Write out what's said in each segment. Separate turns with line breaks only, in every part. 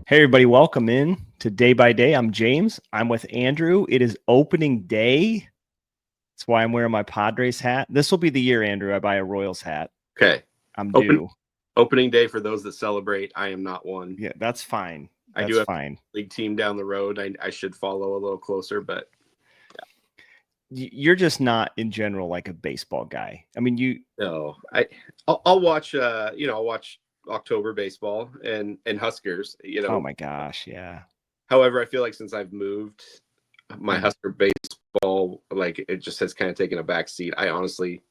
Hey, everybody, welcome in to Day by Day. I'm James. I'm with Andrew. It is opening day. That's why I'm wearing my Padres hat. This will be the year, Andrew, I buy a Royals hat.
Okay.
I'm due.
Opening day for those that celebrate. I am not one.
Yeah, that's fine.
I do have a league team down the road. I should follow a little closer, but
yeah. You're just not in general like a baseball guy. I mean,
No, I'll watch. I'll watch October baseball and Huskers.
Oh my gosh, yeah.
However, I feel like since I've moved, my Husker baseball, like, it just has kind of taken a back seat. I honestly,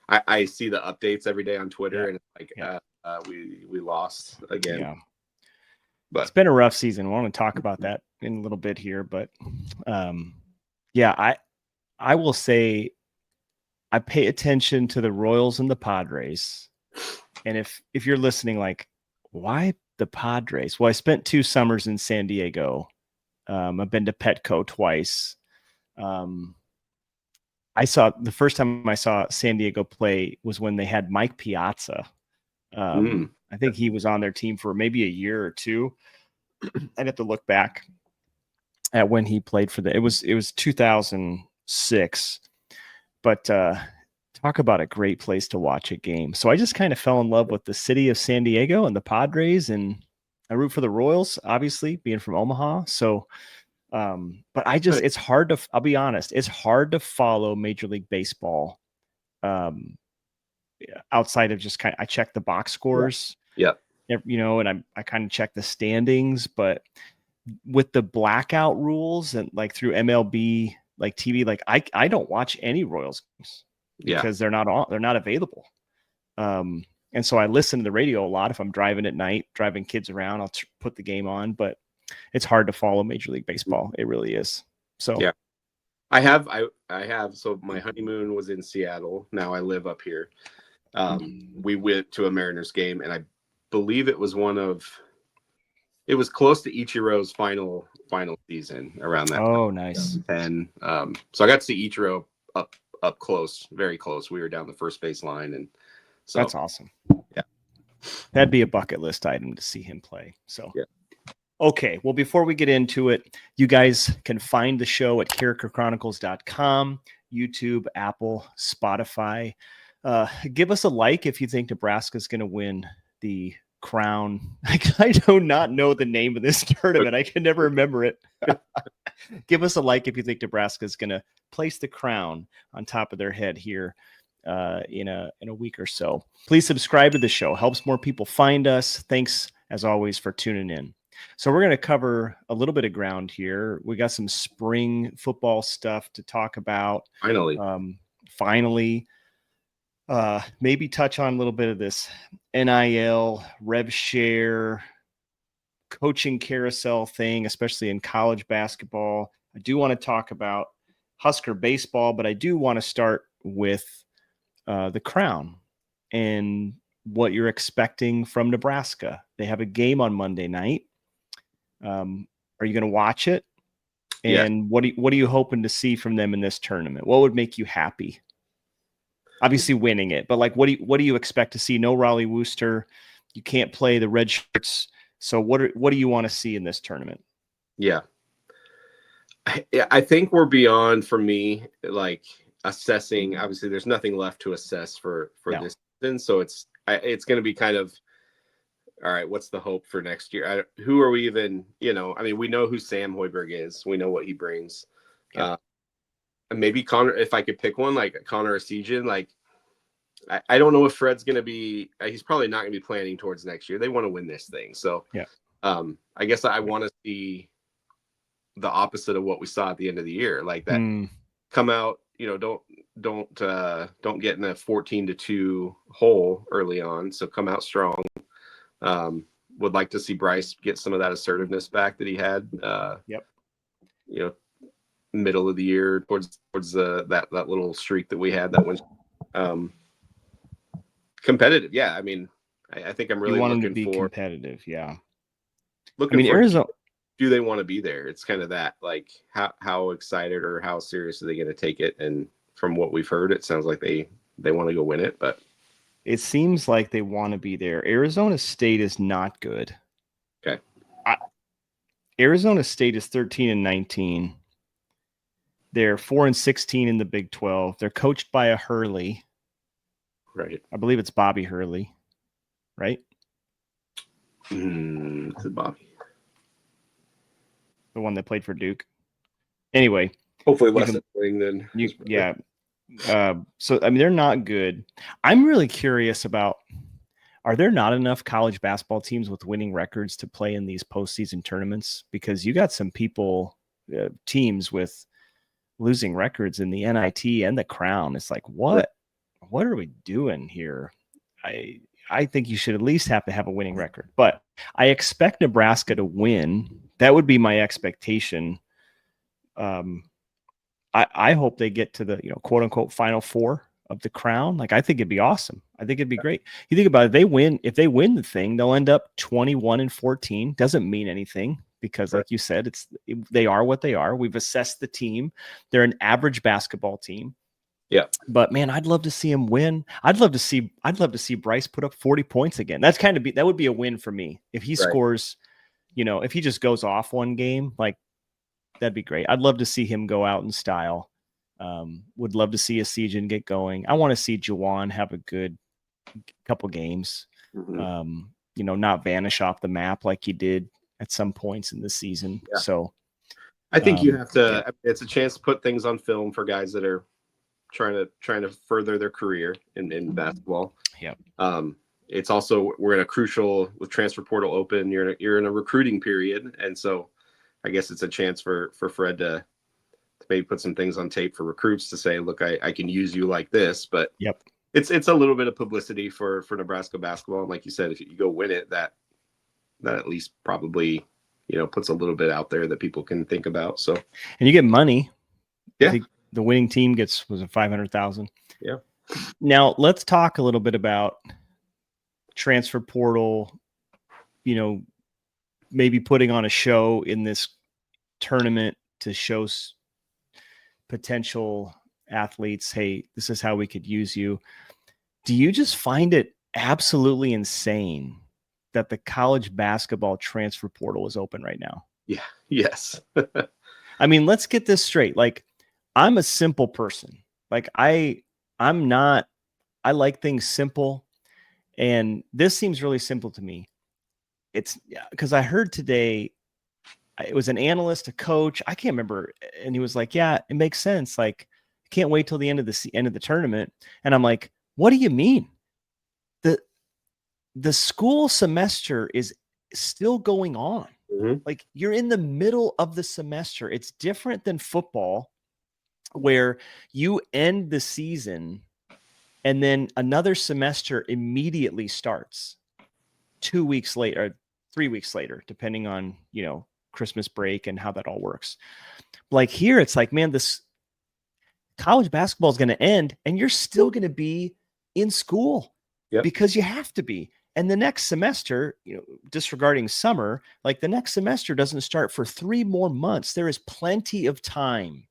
I see the updates every day on Twitter, and it's like we lost again.
Yeah. But it's been a rough season. I want to talk about that in a little bit here, but I will say I pay attention to the Royals and the Padres. And if you're listening, like, why the Padres? Well, I spent 2 summers in San Diego. I've been to Petco twice. The first time I saw San Diego play was when they had Mike Piazza. I think he was on their team for maybe a year or 2. I'd have to look back at when he played for it was 2006. But talk about a great place to watch a game. So I just kind of fell in love with the city of San Diego and the Padres, and I root for the Royals, obviously, being from Omaha. So but it's hard to, I'll be honest, it's hard to follow Major League Baseball outside of just I check the box scores.
Yeah.
And I kind of check the standings, but with the blackout rules and like through MLB, like TV, like I don't watch any Royals games because they're not available. And so I listen to the radio a lot if I'm driving at night, driving kids around, I'll put the game on, but it's hard to follow Major League Baseball. It really is. So
yeah, I have. So my honeymoon was in Seattle. Now I live up here. We went to a Mariners game, and I believe it was it was close to Ichiro's final season around that.
Oh, nice.
And so I got to see Ichiro up close, very close. We were down the first base line, and so
that's awesome.
Yeah,
that'd be a bucket list item to see him play. So
yeah.
Okay, well, before we get into it, you guys can find the show at characterchronicles.com, YouTube, Apple, Spotify. Give us a like if you think Nebraska's going to win the crown. I do not know the name of this tournament. I can never remember it. Give us a like if you think Nebraska's going to place the crown on top of their head here in a week or so. Please subscribe to the show. Helps more people find us. Thanks, as always, for tuning in. So we're going to cover a little bit of ground here. We got some spring football stuff to talk about.
Finally.
Maybe touch on a little bit of this NIL, rev share, coaching carousel thing, especially in college basketball. I do want to talk about Husker baseball, but I do want to start with the crown and what you're expecting from Nebraska. They have a game on Monday night. Are you going to watch it? And what are you hoping to see from them in this tournament? What would make you happy? Obviously winning it, but like, what do you expect to see? No Raleigh Wooster. You can't play the red shirts. So what do you want to see in this tournament?
Yeah. I think we're beyond, for me, like, assessing. Obviously there's nothing left to assess for this season. So it's going to be kind of, all right, what's the hope for next year? Who are we even, we know who Sam Hoiberg is. We know what he brings. And maybe Connor, if I could pick one, like Connor Essegian, like, I don't know if Fred's going to be, he's probably not going to be planning towards next year. They want to win this thing. So I guess I want to see the opposite of what we saw at the end of the year. Like that, come out, don't get in a 14-2 hole early on. So come out strong. Would like to see Bryce get some of that assertiveness back that he had. Middle of the year towards that little streak that we had that was competitive. Yeah, I mean, I think I'm really looking
to be
for
competitive. Yeah,
looking for Arizona. Do they want to be there? It's kind of that, like, how excited or how serious are they going to take it? And from what we've heard, it sounds like they want to go win it, but.
It seems like they want to be there. Arizona State is not good.
Okay.
Arizona State is 13-19. They're 4-16 in the Big 12. They're coached by a Hurley.
Right.
I believe it's Bobby Hurley, right?
Is it Bobby?
The one that played for Duke. Anyway.
Hopefully less annoying than
yeah. So, I mean, they're not good. I'm really curious about, are there not enough college basketball teams with winning records to play in these postseason tournaments? Because you got some teams with losing records in the NIT and the Crown. It's like, what are we doing here? I think you should at least have to have a winning record, but I expect Nebraska to win. That would be my expectation. I hope they get to the, quote unquote Final Four of the Crown. Like, I think it'd be awesome. I think it'd be great. You think about it, if they win the thing, they'll end up 21-14. Doesn't mean anything because, like you said, they are what they are. We've assessed the team. They're an average basketball team.
Yeah.
But man, I'd love to see him win. I'd love to see Bryce put up 40 points again. That would be a win for me. If he scores, if he just goes off one game, like, that'd be great. I'd love to see him go out in style. Would love to see a Sejan get going. I want to see Juwan have a good couple games. Not vanish off the map like he did at some points in the season. Yeah. So
I think you have to. Yeah. It's a chance to put things on film for guys that are trying to further their career in basketball.
Yeah.
It's also, we're in a crucial, with transfer portal open, you're in a recruiting period, and so I guess it's a chance for Fred to maybe put some things on tape for recruits to say, look, I can use you like this. But it's a little bit of publicity for Nebraska basketball. And like you said, if you go win it, that at least probably, puts a little bit out there that people can think about. So,
and you get money.
Yeah.
I think the winning team was it 500,000?
Yeah.
Now let's talk a little bit about transfer portal, maybe putting on a show in this tournament to show potential athletes, hey, this is how we could use you. Do you just find it absolutely insane that the college basketball transfer portal is open right now?
Yeah. Yes.
I mean, let's get this straight. Like, I'm a simple person. Like, I like things simple. And this seems really simple to me. It's because I heard today, it was an analyst, a coach, I can't remember. And he was like, yeah, it makes sense. Like, can't wait till the end of the tournament. And I'm like, what do you mean? The school semester is still going on.
Mm-hmm.
Like, you're in the middle of the semester. It's different than football, where you end the season and then another semester immediately starts 2 weeks later, or 3 weeks later, depending on, Christmas break and how that all works. Like, here, it's like, man, this college basketball is going to end and you're still going to be in school because you have to be. And the next semester, disregarding summer, like, the next semester doesn't start for 3 more months. There is plenty of time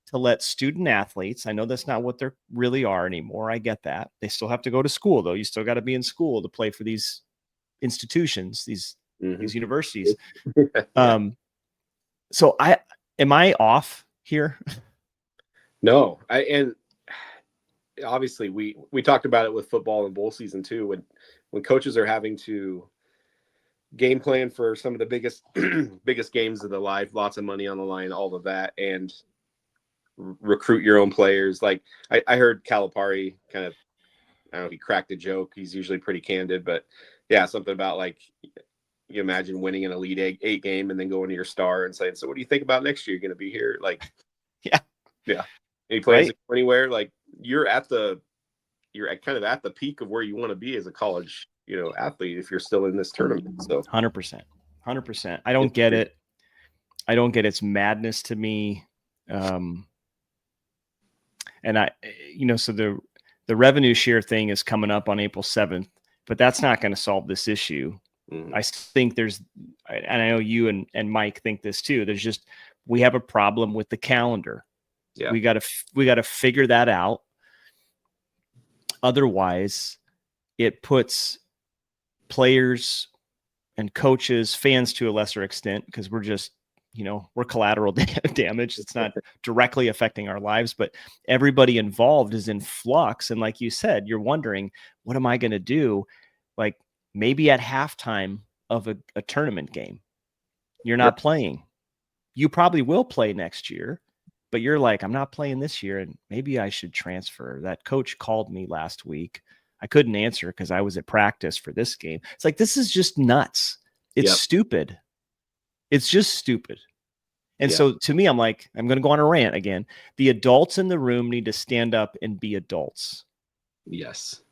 to let student athletes, I know that's not what they really are anymore. I get that. They still have to go to school, though. You still got to be in school to play for these institutions, these universities. So am I off here?
No, and obviously we talked about it with football and bowl season too. When coaches are having to game plan for some of the biggest games of the life, lots of money on the line, all of that, and recruit your own players. Like, I heard Calipari kind of, I don't know if he cracked a joke. He's usually pretty candid, but yeah, something about, like, you imagine winning an Elite Eight game and then going to your star and saying, so what do you think about next year? You're going to be here? Like, yeah. Any plans to go anywhere? Like, you're kind of at the peak of where you want to be as a college, athlete if you're still in this tournament. So
100%. I don't get it. I don't get its madness to me. And so the revenue share thing is coming up on April 7th, but that's not going to solve this issue. I think and I know you and Mike think this too. We have a problem with the calendar.
Yeah.
We got to figure that out. Otherwise, it puts players and coaches, fans to a lesser extent, because we're just, we're collateral damage. It's not directly affecting our lives, but everybody involved is in flux. And like you said, you're wondering, what am I going to do? Like maybe at halftime of a tournament game, you're not playing. You probably will play next year, but you're like, I'm not playing this year, and maybe I should transfer. That coach called me last week. I couldn't answer because I was at practice for this game. It's like, this is just nuts. It's stupid. It's just stupid. And so to me, I'm like, I'm going to go on a rant again. The adults in the room need to stand up and be adults.
Yes.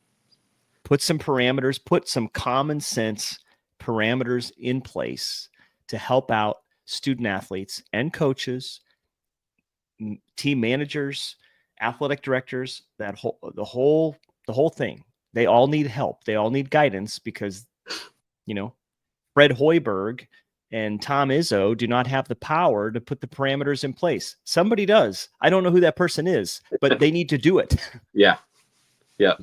Put some parameters, put some common sense parameters in place to help out student athletes and coaches, team managers, athletic directors, the whole thing. They all need help. They all need guidance because, Fred Hoiberg and Tom Izzo do not have the power to put the parameters in place. Somebody does. I don't know who that person is, but they need to do it.
Yeah. Yeah.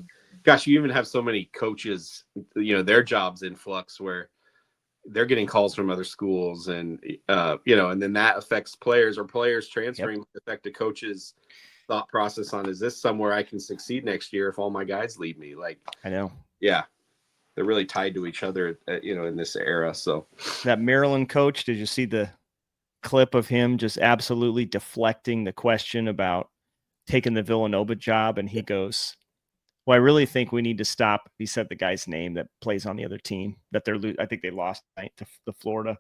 Gosh, you even have so many coaches, their jobs in flux where they're getting calls from other schools and, and then that affects players or players transferring affect a coach's thought process on, is this somewhere I can succeed next year if all my guys leave me? Like,
I know.
Yeah. They're really tied to each other, in this era. So
that Maryland coach, did you see the clip of him just absolutely deflecting the question about taking the Villanova job? And he goes, well, I really think we need to stop. He said the guy's name that plays on the other team that I think they lost tonight to Florida.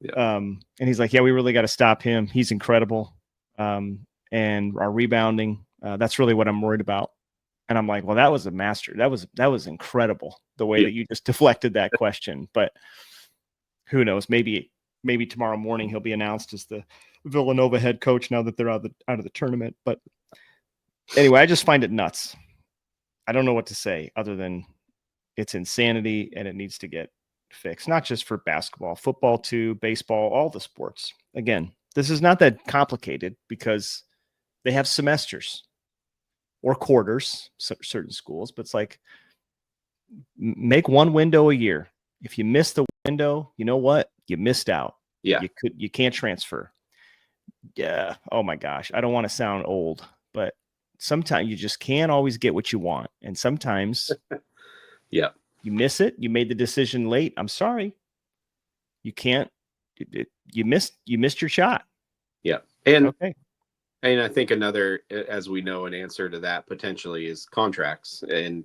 Yeah.
And he's like, yeah, we really got to stop him. He's incredible. And our rebounding, that's really what I'm worried about. And I'm like, well, that was a master. That was incredible the way that you just deflected that question. But who knows? Maybe tomorrow morning he'll be announced as the Villanova head coach now that they're out of the tournament. But anyway, I just find it nuts. I don't know what to say other than it's insanity and it needs to get fixed. Not just for basketball, football too, baseball, all the sports. Again, this is not that complicated because they have semesters or quarters, certain schools, but it's like, make one window a year. If you miss the window, you know what? You missed out.
Yeah.
You can't transfer. Yeah. Oh my gosh. I don't want to sound old, but sometimes you just can't always get what you want. And sometimes
you
miss it. You made the decision late. I'm sorry. You can't, you missed your shot.
Yeah. And I think another, as we know, an answer to that potentially is contracts. And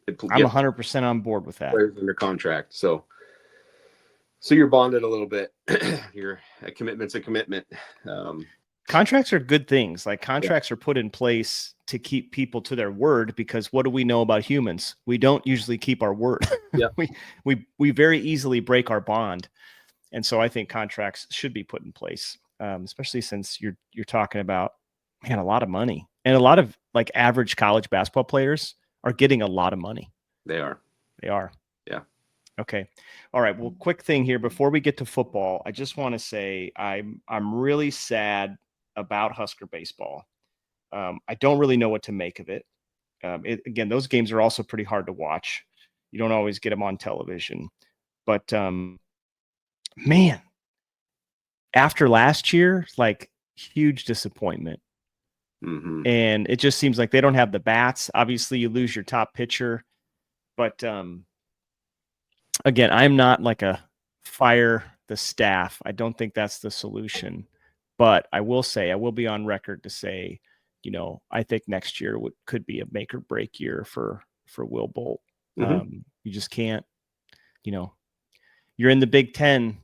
I'm 100% on board with that.
Players under contract. So you're bonded a little bit. A commitment's a commitment.
Contracts are good things. Like contracts are put in place to keep people to their word, because what do we know about humans? We don't usually keep our word.
Yeah.
we very easily break our bond. And so I think contracts should be put in place, especially since you're talking about, man, a lot of money. And a lot of like average college basketball players are getting a lot of money.
They are. Yeah.
Okay. All right. Well, quick thing here before we get to football, I just want to say I'm really sad about Husker baseball. I don't really know what to make of it. Again, those games are also pretty hard to watch. You don't always get them on television. But man, after last year, like huge disappointment.
Mm-hmm.
And it just seems like they don't have the bats. Obviously, you lose your top pitcher. But again, I'm not like a fire the staff. I don't think that's the solution. But I will say, I will be on record to say, I think next year could be a make or break year for Will Bolt.
Mm-hmm.
You just can't, you're in the Big Ten.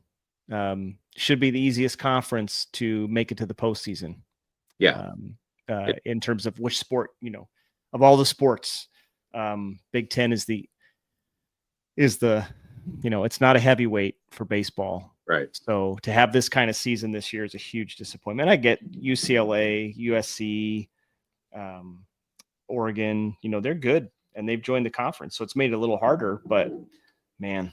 Should be the easiest conference to make it to the postseason.
Yeah.
In terms of which sport, of all the sports, Big Ten is the, it's not a heavyweight for baseball.
Right.
So to have this kind of season this year is a huge disappointment. I get UCLA, USC, Oregon, they're good and they've joined the conference. So it's made it a little harder, but man,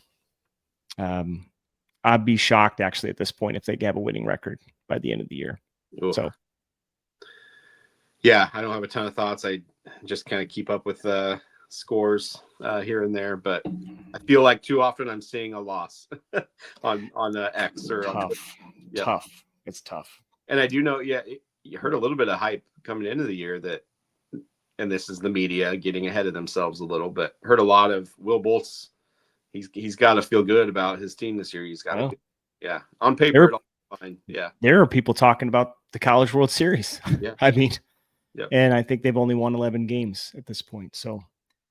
I'd be shocked actually at this point if they have a winning record by the end of the year.
Ooh.
So
yeah, I don't have a ton of thoughts. I just kind of keep up with scores here and there, but I feel like too often I'm seeing a loss on X or on Twitter. Yep.
Tough. It's tough.
And I do know, you heard a little bit of hype coming into the year that, and this is the media getting ahead of themselves a little, but heard a lot of Will Bolt's. He's got to feel good about his team this year. He's got to, on paper, it's all fine. Yeah.
There are people talking about the College World Series.
Yeah.
I mean, and I think they've only won 11 games at this point. So,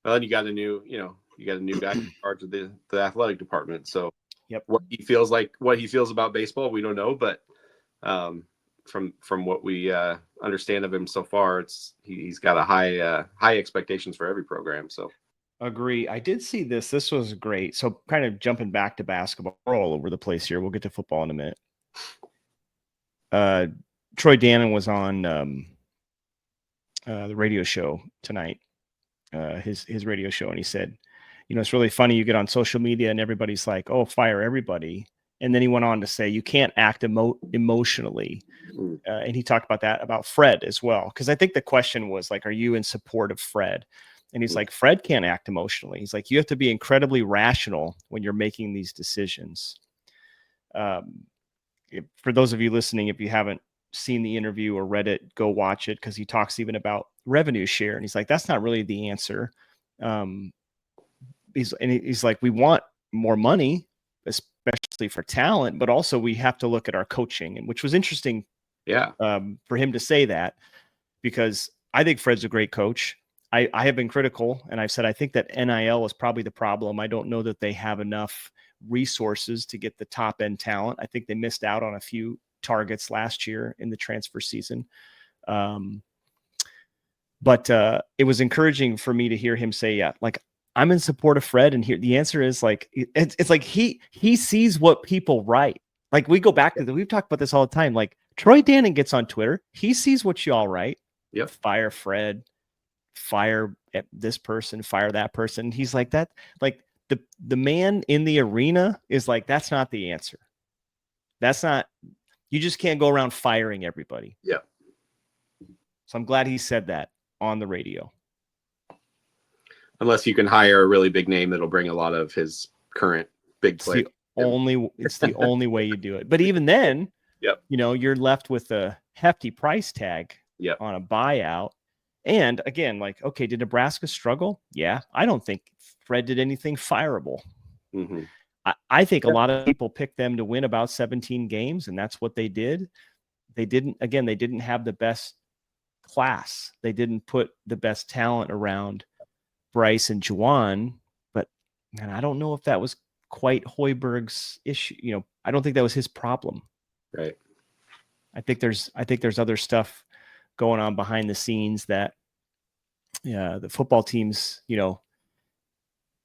well, and you got a new guy in charge of the athletic department. So, what he feels about baseball, we don't know, but from what we understand of him so far, he's got a high expectations for every program. So,
agree. I did see this. This was great. So, kind of jumping back to basketball, we're all over the place here. We'll get to football in a minute. Troy Dannon was on the radio show tonight, his radio show, and he said, it's really funny. You get on social media and everybody's like, "Oh, fire everybody," and then he went on to say, "You can't act emotionally," and he talked about that about Fred as well, because I think the question was like, "Are you in support of Fred?" And he's like, "Fred can't act emotionally." He's like, "You have to be incredibly rational when you're making these decisions." For those of you listening, if you haven't seen the interview or read it, go watch it, because he talks even about revenue share. And he's like, that's not really the answer. He's like, we want more money, especially for talent, but also we have to look at our coaching, and which was interesting for him to say that, because I think Fred's a great coach. I have been critical, and I've said I think that NIL is probably the problem. I don't know that they have enough resources to get the top end talent. I think they missed out on a few targets last year in the transfer season. But it was encouraging for me to hear him say, like, I'm in support of Fred. And here the answer is like, it's like he sees what people write. Like, we go back to we've talked about this all the time. Like, Troy Dannon gets on Twitter. He sees what y'all write.
Yep.
Fire Fred, fire this person, fire that person. He's like that. Like, the man in the arena is like, that's not the answer. That's not, you just can't go around firing everybody.
Yeah.
So I'm glad he said that on the radio.
Unless you can hire a really big name that'll bring a lot of his current big play.
It's the only way you do it. But even then, you're left with a hefty price tag on a buyout. And again, like, okay, did Nebraska struggle? Yeah. I don't think Fred did anything fireable.
Mm-hmm.
I think a lot of people picked them to win about 17 games, and that's what they did. They didn't have the best class. They didn't put the best talent around Bryce and Juwan, but man, I don't know if that was quite Hoiberg's issue. I don't think that was his problem.
Right.
I think there's other stuff going on behind the scenes that the football team's,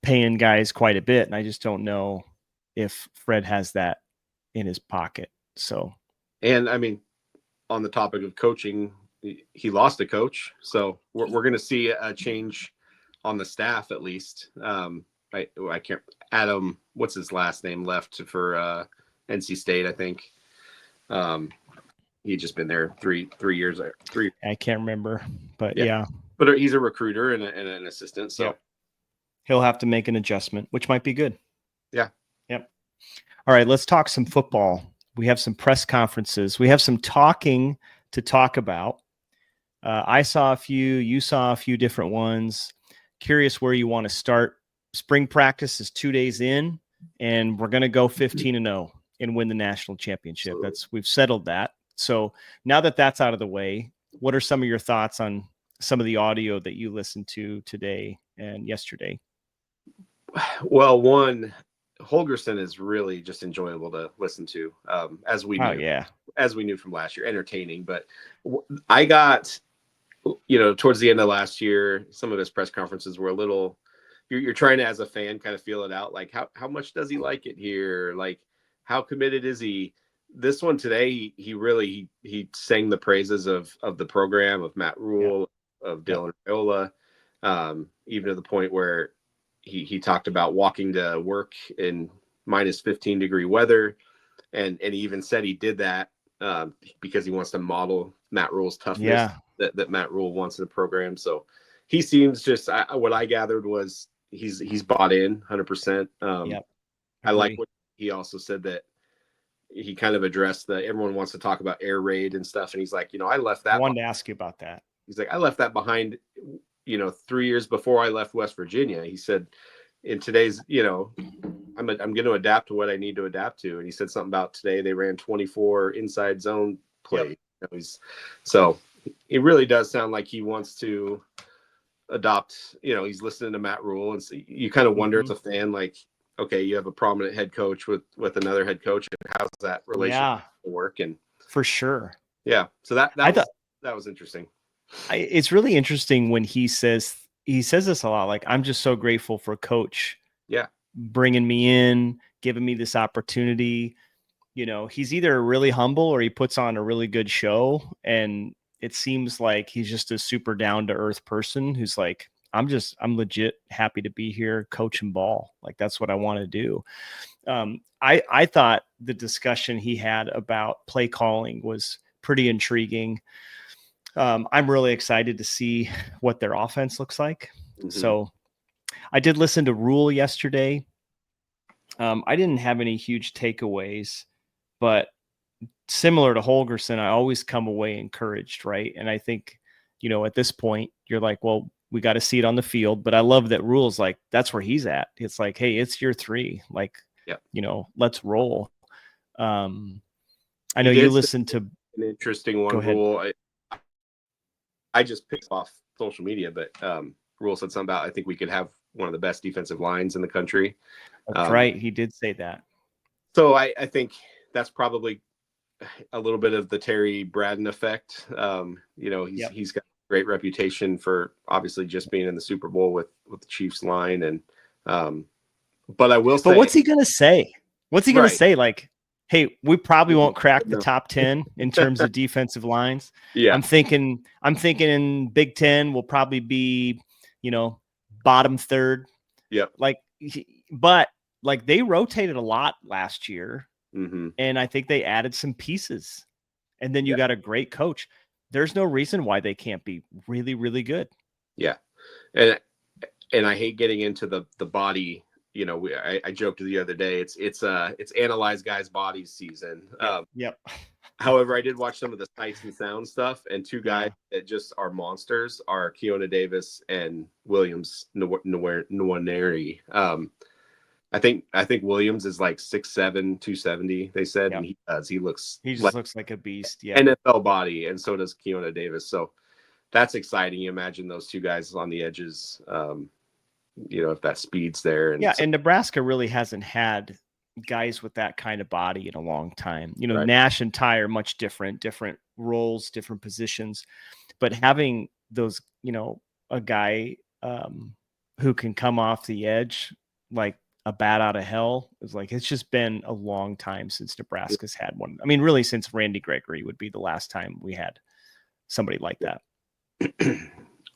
paying guys quite a bit. And I just don't know if Fred has that in his pocket. So,
and I mean, on the topic of coaching, he lost a coach. So we're going to see a change on the staff, at least. I can't, Adam, what's his last name, left for NC State, I think. He'd just been there three years.
I can't remember, but yeah.
But he's a recruiter and an assistant, so
he'll have to make an adjustment, which might be good.
Yeah.
Yep. All right, let's talk some football. We have some press conferences. We have some talking to talk about. I saw a few. You saw a few different ones. Curious where you want to start. Spring practice is 2 days in, and we're going to go 15-0 and win the national championship. We've settled that. So now that that's out of the way, what are some of your thoughts on some of the audio that you listened to today and yesterday?
Well, one, Holgorsen is really just enjoyable to listen to, as we knew from last year, entertaining. But I got, towards the end of last year, some of his press conferences were a little, you're trying to, as a fan, kind of feel it out. Like, how much does he like it here? Like, how committed is he? This one today, he sang the praises of the program, of Matt Rhule, of Dylan Raiola, even to the point where he talked about walking to work in minus 15-degree weather. And he even said he did that because he wants to model Matt Rhule's toughness that Matt Rhule wants in the program. So he seems just what I gathered was he's bought in 100%.
Yep.
I like what he also said, that he kind of addressed that everyone wants to talk about air raid and stuff, and he's like, I left that.
I wanted to ask you about that.
He's like, I left that behind, 3 years before I left West Virginia. He said, in today's, I'm going to adapt to what I need to adapt to. And he said something about today they ran 24 inside zone plays. Yep. So it really does sound like he wants to adopt. He's listening to Matt Rhule, and so you kind of wonder as a fan, like, okay, you have a prominent head coach with another head coach, and how's that relationship work? And
for sure,
so that was interesting.
It's really interesting when he says this a lot. Like, I'm just so grateful for Coach. Bringing me in, giving me this opportunity. He's either really humble or he puts on a really good show. And it seems like he's just a super down to earth person who's like, I'm legit happy to be here coaching ball. Like, that's what I want to do. I thought the discussion he had about play calling was pretty intriguing. I'm really excited to see what their offense looks like. Mm-hmm. So I did listen to Rhule yesterday. I didn't have any huge takeaways, but similar to Holgorsen, I always come away encouraged, right? And I think, at this point, you're like, well, we got to see it on the field. But I love that Rhule's like, that's where he's at. It's like, hey, it's year 3. Like, let's roll. I know you listened to
an interesting one, Rhule. I just picked off social media, but Rhule said something about, I think we could have one of the best defensive lines in the country.
That's right. He did say that.
So I think that's probably a little bit of the Terry Braden effect. He's got a great reputation for obviously just being in the Super Bowl with the Chiefs line. And but I will say,
but what's he going to say? What's he going to say? Like, hey, we probably won't crack the top 10 in terms of defensive lines.
Yeah.
I'm thinking in Big Ten we'll probably be, bottom third.
Yep.
But they rotated a lot last year.
Mm-hmm.
And I think they added some pieces. And then you got a great coach. There's no reason why they can't be really, really good.
Yeah. And I hate getting into the body. I joked the other day, it's analyze guys' bodies season.
Yep.
However, I did watch some of the sights and sound stuff, and two guys that just are monsters are Keona Davis and Williams Nwaneri. I think Williams is like 6'7", 270, they said, and he does. He
just looks like a beast. Yeah.
NFL body, and so does Keona Davis. So that's exciting. You imagine those two guys on the edges, if that speed's there.
And Nebraska really hasn't had guys with that kind of body in a long time.
Right.
Nash and Ty are much different roles, different positions, but having those, a guy who can come off the edge like a bat out of hell is like, it's just been a long time since Nebraska's had one. I mean, really since Randy Gregory would be the last time we had somebody like that.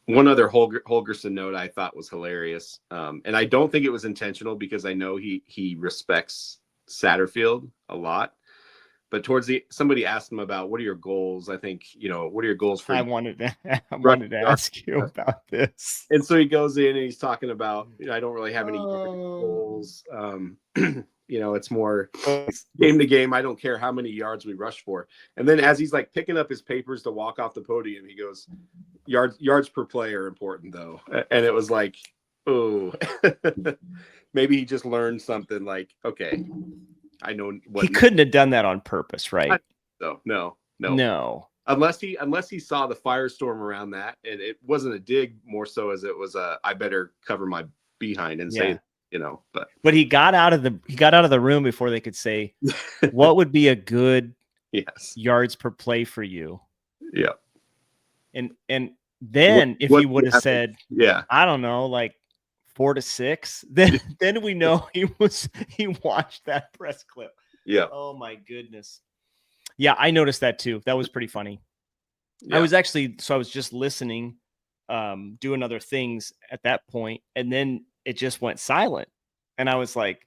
One other Holgorsen note I thought was hilarious. And I don't think it was intentional because I know he respects Satterfield a lot. But somebody asked him about, what are your goals? I think, what are your goals for?
I wanted to ask you about this.
And so he goes in and he's talking about, I don't really have any goals. It's more game to game. I don't care how many yards we rush for. And then as he's like picking up his papers to walk off the podium, he goes, yards per play are important though. And it was like, oh, maybe he just learned something like, okay, I know what
he couldn't have done that on purpose, right?
No. Unless he saw the firestorm around that, and it wasn't a dig, more so as it was I better cover my behind and say, But
he got out of the room before they could say, what would be a good yards per play for you?
Yeah.
And then if he would have said, I don't know, like 4 to 6, then we know he watched that press clip.
Yeah.
Oh my goodness. Yeah, I noticed that too. That was pretty funny. Yeah. I was just listening, doing other things at that point, and then it just went silent. And I was like,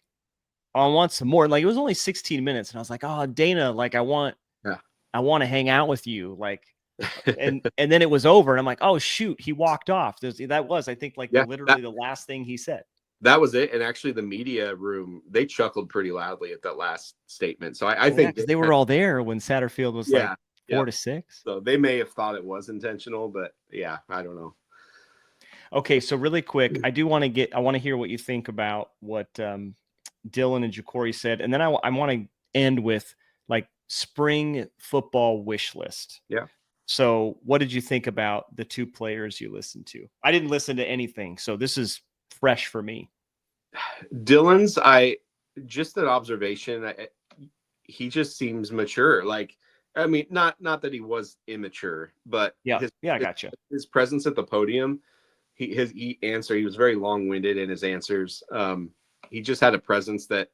oh, I want some more. Like, it was only 16 minutes. And I was like, oh, Dana, like I want to hang out with you. Like, and then it was over. And I'm like, oh shoot, he walked off. That was, I think, like literally the last thing he said.
That was it. And actually the media room, they chuckled pretty loudly at that last statement. So I think
they were all there when Satterfield was like 4-6.
So they may have thought it was intentional, but yeah, I don't know.
Okay. So really quick, I want to hear what you think about what Dylan and Ja'Cory said. And then I want to end with like spring football wish list.
Yeah.
So what did you think about the two players you listened to? I didn't listen to anything, so this is fresh for me.
Dylan's, just an observation. He just seems mature. Like, I mean, not that he was immature, but
I gotcha.
His presence at the podium, he was very long-winded in his answers. He just had a presence that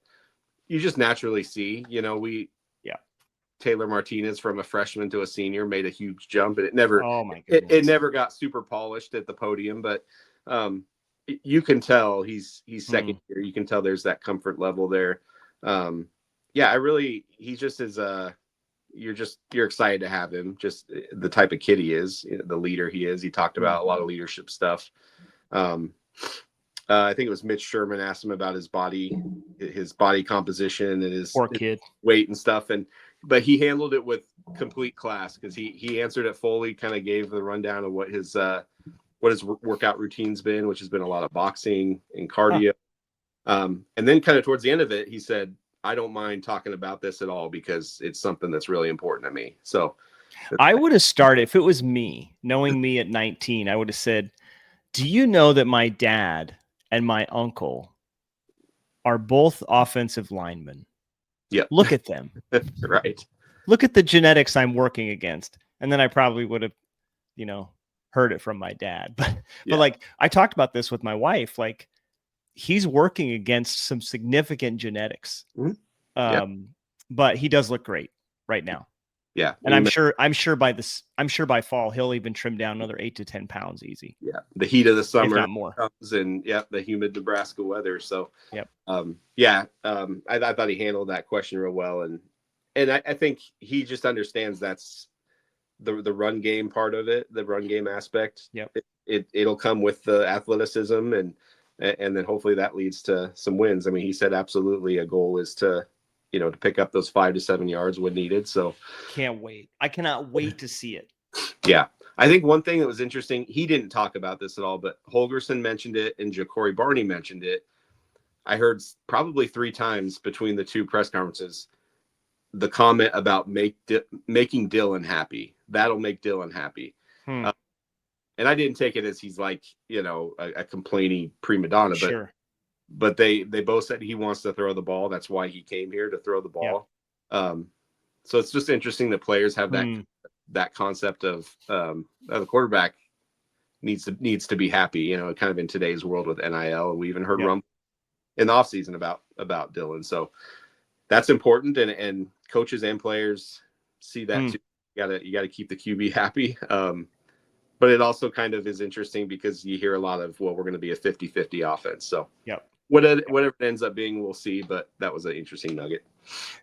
you just naturally see. You know, Taylor Martinez from a freshman to a senior made a huge jump, and it never got super polished at the podium, but you can tell he's second year. You can tell there's that comfort level there. He just is you're excited to have him, just the type of kid he is, the leader he is. He talked about a lot of leadership stuff. I think it was Mitch Sherman asked him about his body composition and his weight and stuff. But he handled it with complete class because he answered it fully, kind of gave the rundown of what his workout routine's been, which has been a lot of boxing and cardio. And then kind of towards the end of it, he said, I don't mind talking about this at all because it's something that's really important to me. So
I would have started, if it was me, knowing me at 19, I would have said, do you know that my dad and my uncle are both offensive linemen?
Yeah.
Look at them.
Right.
Look at the genetics I'm working against. And then I probably would have, heard it from my dad. But like, I talked about this with my wife, like he's working against some significant genetics.
Mm-hmm.
But he does look great right now.
Yeah.
And I'm sure by fall, he'll even trim down another 8 to 10 pounds easy.
Yeah. The heat of the summer,
if not more,
comes and the humid Nebraska weather. So,
I
thought he handled that question real well. And I think he just understands that's the run game part of it, the run game aspect.
Yep.
It'll come with the athleticism and then hopefully that leads to some wins. I mean, he said absolutely a goal is to pick up those 5 to 7 yards when needed. So
can't wait. I cannot wait to see it.
Yeah. I think one thing that was interesting, he didn't talk about this at all, but Holgorsen mentioned it and Ja'Cory Barney mentioned it. I heard probably 3 times between the two press conferences, the comment about making Dylan happy. That'll make Dylan happy. And I didn't take it as he's like, a complaining prima donna, but they both said he wants to throw the ball. That's why he came here, to throw the ball. So it's just interesting that players have that concept of the quarterback needs to be happy, kind of in today's world with NIL. And we even heard rumble in the offseason about Dylan. So that's important. And coaches and players see that too. You gotta keep the QB happy. But it also kind of is interesting because you hear a lot of, we're going to be a 50-50 offense. So whatever it ends up being, we'll see. But that was an interesting nugget.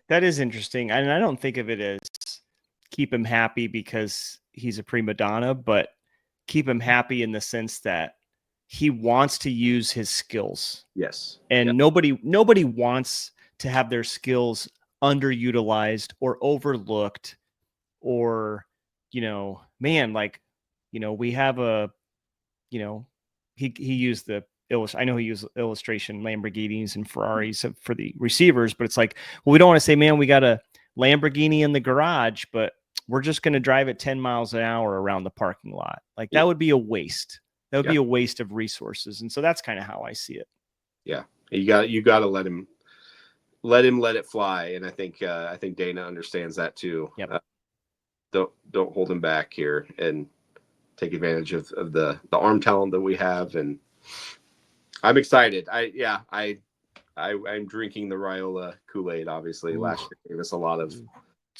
That is interesting. And I don't think of it as keep him happy because he's a prima donna, but keep him happy in the sense that he wants to use his skills.
Yes.
And nobody wants to have their skills underutilized or overlooked or, we have he used I know he used illustration Lamborghinis and Ferraris for the receivers, but it's like, well, we don't want to say, man, we got a Lamborghini in the garage, but we're just going to drive it 10 miles an hour around the parking lot. Like that would be a waste. That would be a waste of resources. And so that's kind of how I see it.
Yeah. You got to let him let it fly. And I think Dana understands that too.
Yep.
Don't hold him back here and take advantage of the arm talent that we have. And I'm excited. I'm drinking the Raiola Kool-Aid, obviously. Ooh. Last year gave us a lot of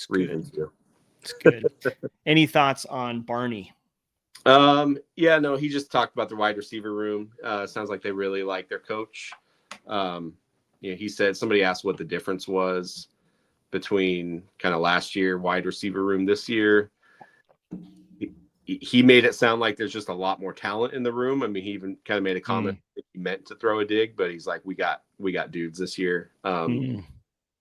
reasons to.
It's good. Any thoughts on Barney?
He just talked about the wide receiver room. Sounds like they really like their coach. He said, somebody asked what the difference was between kind of last year wide receiver room this year. he made it sound like there's just a lot more talent in the room. I mean, he even kind of made a comment that he meant to throw a dig, but he's like, we got dudes this year.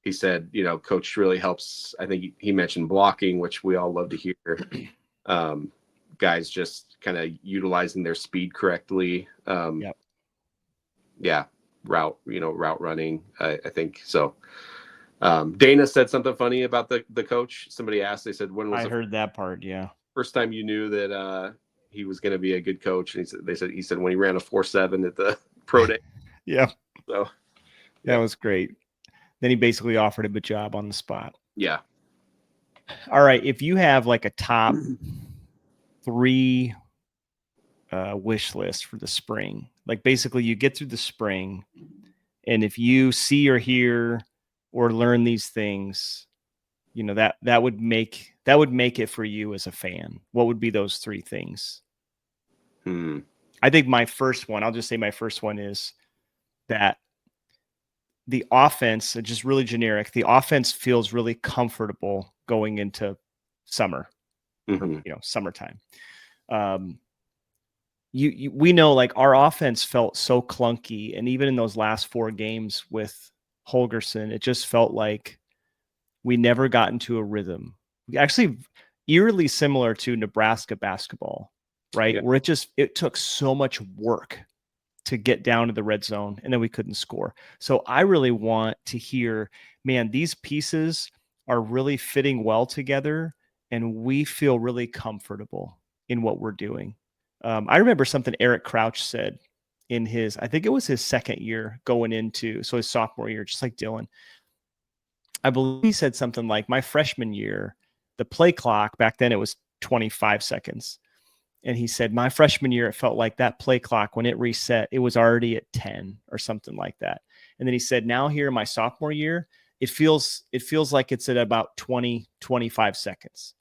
He said, coach really helps. I think he mentioned blocking, which we all love to hear. Guys just kind of utilizing their speed correctly. Yeah, route running. I think so. Dana said something funny about the coach. Somebody asked, they said, when was
I heard that part? Yeah.
First time you knew that he was going to be a good coach? And he said when he ran a 4.7 at the pro day.
Yeah.
So
that was great. Then he basically offered him a job on the spot.
Yeah.
All right. If you have like a top 3 wish list for the spring, like basically you get through the spring, and if you see or hear or learn these things, that would make it for you as a fan. What would be those 3 things? I think my first one, I'll just say my first one is that the offense, just really generic, the offense feels really comfortable going into summer, summertime. We know like our offense felt so clunky, and even in those last 4 games with Holgorsen, it just felt like we never got into a rhythm. Actually, eerily similar to Nebraska basketball, right? Yeah. Where it took so much work to get down to the red zone, and then we couldn't score. So I really want to hear, man, these pieces are really fitting well together, and we feel really comfortable in what we're doing. I remember something Eric Crouch said in I think it was his second year going into, so his sophomore year, just like Dylan. I believe he said something like, my freshman year, the play clock back then, it was 25 seconds. And he said, my freshman year, it felt like that play clock, when it reset, it was already at 10 or something like that. And then he said, now here in my sophomore year, it feels like it's at about 20, 25 seconds.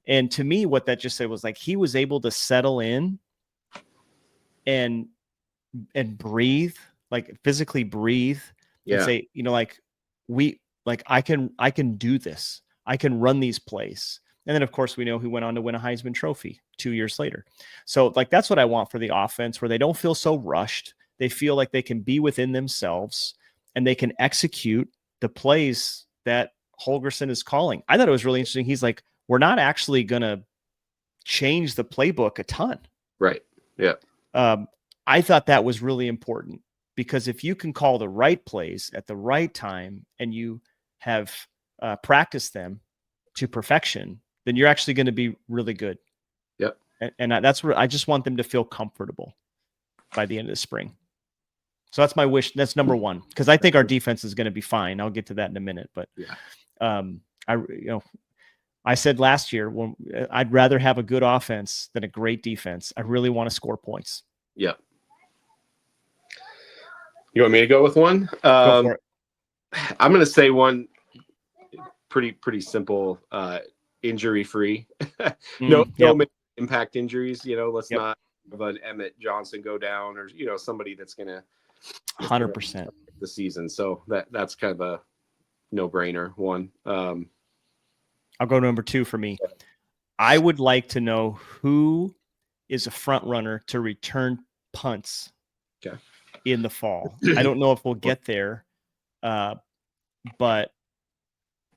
And to me, what that just said was like, he was able to settle in and breathe, like physically breathe, and say, I can do this. I can run these plays. And then, of course, we know he went on to win a Heisman Trophy 2 years later. So, like, that's what I want for the offense, where they don't feel so rushed. They feel like they can be within themselves, and they can execute the plays that Holgorsen is calling. I thought it was really interesting. He's like, we're not actually going to change the playbook a ton.
Right. Yeah.
I thought that was really important, because if you can call the right plays at the right time, and you have practiced them to perfection, then you're actually going to be really good.
Yep.
And that's where I just want them to feel comfortable by the end of the spring. So that's my wish. That's number 1, because I think our defense is going to be fine. I'll get to that in a minute. But I said last year, when I'd rather have a good offense than a great defense. I really want to score points.
Yep. You want me to go with one?
Go for it.
I'm going to say one pretty simple, injury-free. No impact injuries. Let's not have an Emmett Johnson go down, or somebody that's going to
100%
the season. So that's kind of a no-brainer one.
I'll go number 2 for me. I would like to know who is a front runner to return punts in the fall. I don't know if we'll get there, but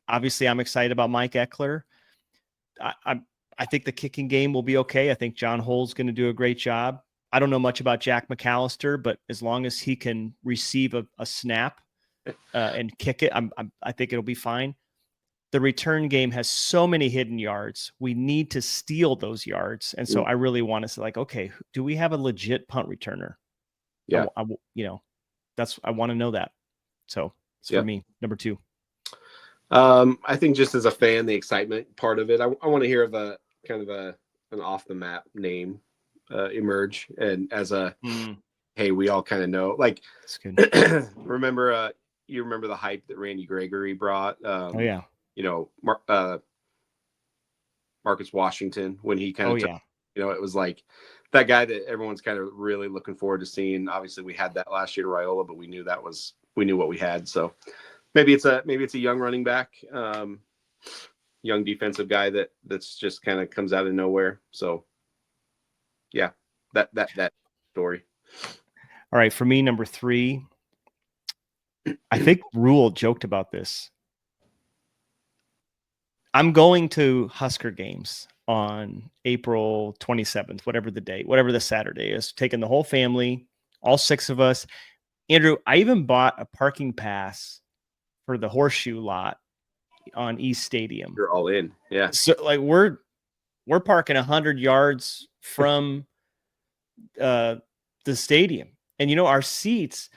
obviously I'm excited about Mike Eckler. I think the kicking game will be okay. I think John Hull's going to do a great job. I don't know much about Jack McAllister, but as long as he can receive a snap and kick it, I think it'll be fine. The return game has so many hidden yards. We need to steal those yards. And so I really want to say, like, okay, do we have a legit punt returner?
Yeah.
I want to know that. So it's for me, number 2.
I think just as a fan, the excitement part of it, I want to hear of a kind of an off the map name emerge, and as hey, we all kind of know, like, remember you remember the hype that Randy Gregory brought? Marcus Washington, when he kind of it was like that guy that everyone's kind of really looking forward to seeing. Obviously, we had that last year to Raiola, but we knew what we had. So maybe it's a young running back, young defensive guy that's just kind of comes out of nowhere. So Yeah. That story.
All right. For me, number 3, I think Rhule joked about this. I'm going to Husker games on April 27th, whatever the Saturday is, taking the whole family, all 6 of us. Andrew, I even bought a parking pass for the horseshoe lot on East Stadium.
You're all in. Yeah.
So like we're parking 100 yards from the stadium. And our seats,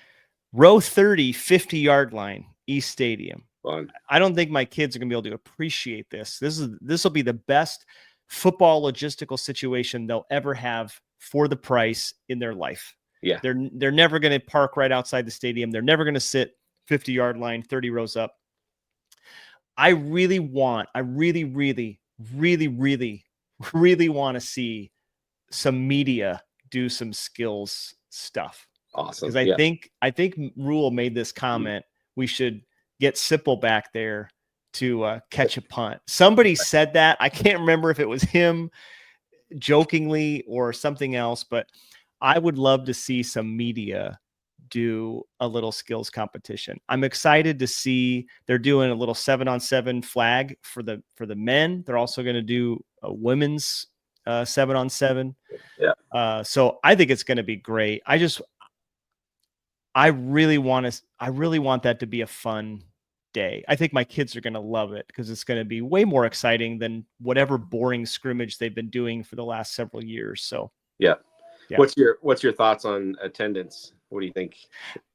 row 30, 50-yard line, East Stadium.
Fun.
I don't think my kids are going to be able to appreciate this. This will be the best football logistical situation they'll ever have for the price in their life.
Yeah.
They're never going to park right outside the stadium. They're never going to sit 50-yard line, 30 rows up. I really, really, really want to see some media do some skills stuff.
Awesome.
Because I think Rhule made this comment. We should get Sipple back there to catch a punt. Somebody said that. I can't remember if it was him jokingly or something else, but I would love to see some media do a little skills competition. I'm excited to see they're doing a little 7-on-7 flag for the men. They're also going to do a women's 7-on-7.
Yeah.
So I think it's going to be great. I really want that to be a fun day. I think my kids are going to love it because it's going to be way more exciting than whatever boring scrimmage they've been doing for the last several years. So
yeah.
Yeah.
What's your thoughts on attendance? What do you think?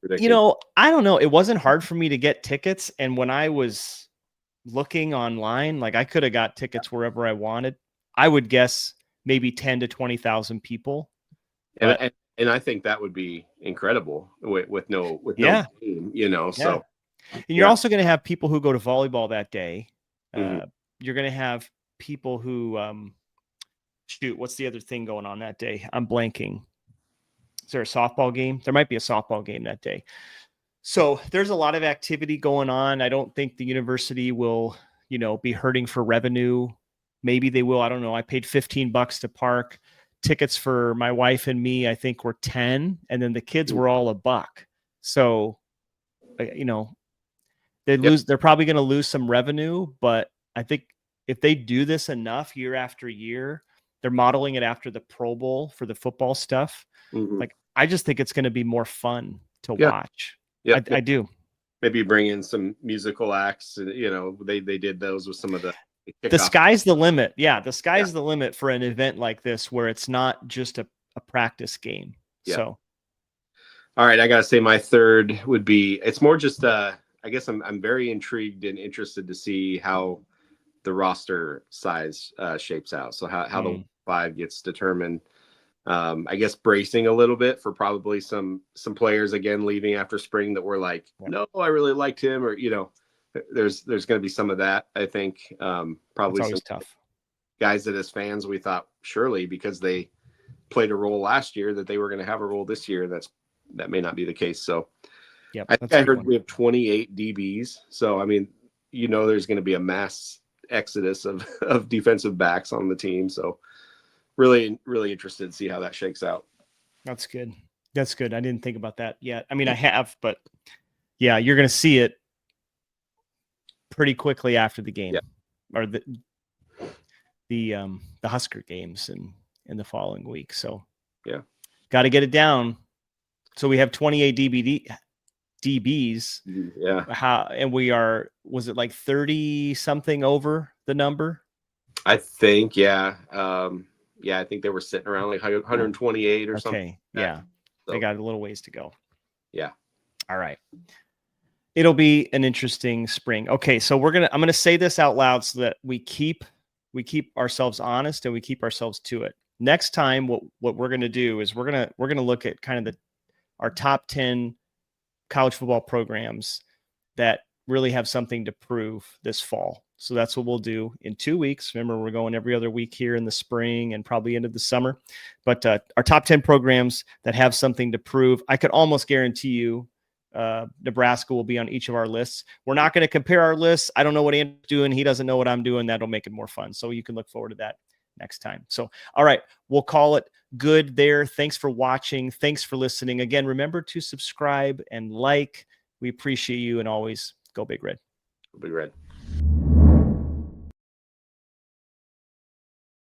I don't know. It wasn't hard for me to get tickets. And when I was looking online, like I could have got tickets wherever I wanted. I would guess maybe 10 to 20,000 people.
And I think that would be incredible with no team, so.
And you're also going to have people who go to volleyball that day.
Mm-hmm.
You're going to have people who, what's the other thing going on that day? I'm blanking. Is there a softball game? There might be a softball game that day. So there's a lot of activity going on. I don't think the university will, be hurting for revenue. Maybe they will. I don't know. I paid $15 to park. Tickets for my wife and me, I think, were 10, and then the kids were all $1. So, they're probably going to lose some revenue, but I think if they do this enough year after year, they're modeling it after the Pro Bowl for the football stuff.
Mm-hmm.
Like, I just think it's going to be more fun to watch.
Yeah,
I do.
Maybe bring in some musical acts. They did those with some of the
sky's the limit. Yeah, the sky's the limit for an event like this where it's not just a practice game. Yeah. So,
all right, I gotta say my third would be. It's more just. I guess I'm very intrigued and interested to see how the roster size shapes out. So how the 5 gets determined. I guess bracing a little bit for probably some players again leaving after spring that were like, no, I really liked him, or there's going to be some of that. I think probably some
tough
guys that as fans we thought surely because they played a role last year that they were going to have a role this year. That may not be the case. So I heard we have 28 DBs. So I mean, there's going to be a mass exodus of defensive backs on the team. So really, really interested to see how that shakes out.
That's good. I didn't think about that yet. I mean, I have, but yeah, you're going to see it pretty quickly after the game or the Husker games in the following week. So
yeah,
got to get it down. So we have 28 DBs.
Yeah.
And was it like 30 something over the number?
I think, yeah. I think they were sitting around like 128 or something.
Okay. Yeah. So, they got a little ways to go.
Yeah.
All right. It'll be an interesting spring. Okay. So I'm going to say this out loud so that we keep ourselves honest and we keep ourselves to it. Next time, what we're going to do is we're going to look at kind of our top 10 college football programs that really have something to prove this fall. So that's what we'll do in 2 weeks. Remember, we're going every other week here in the spring and probably into the summer. But our top 10 programs that have something to prove, I could almost guarantee you Nebraska will be on each of our lists. We're not going to compare our lists. I don't know what Andrew's doing. He doesn't know what I'm doing. That'll make it more fun. So you can look forward to that next time. So, all right, we'll call it good there. Thanks for watching. Thanks for listening. Again, remember to subscribe and like. We appreciate you, and always go Big Red.
Big Red.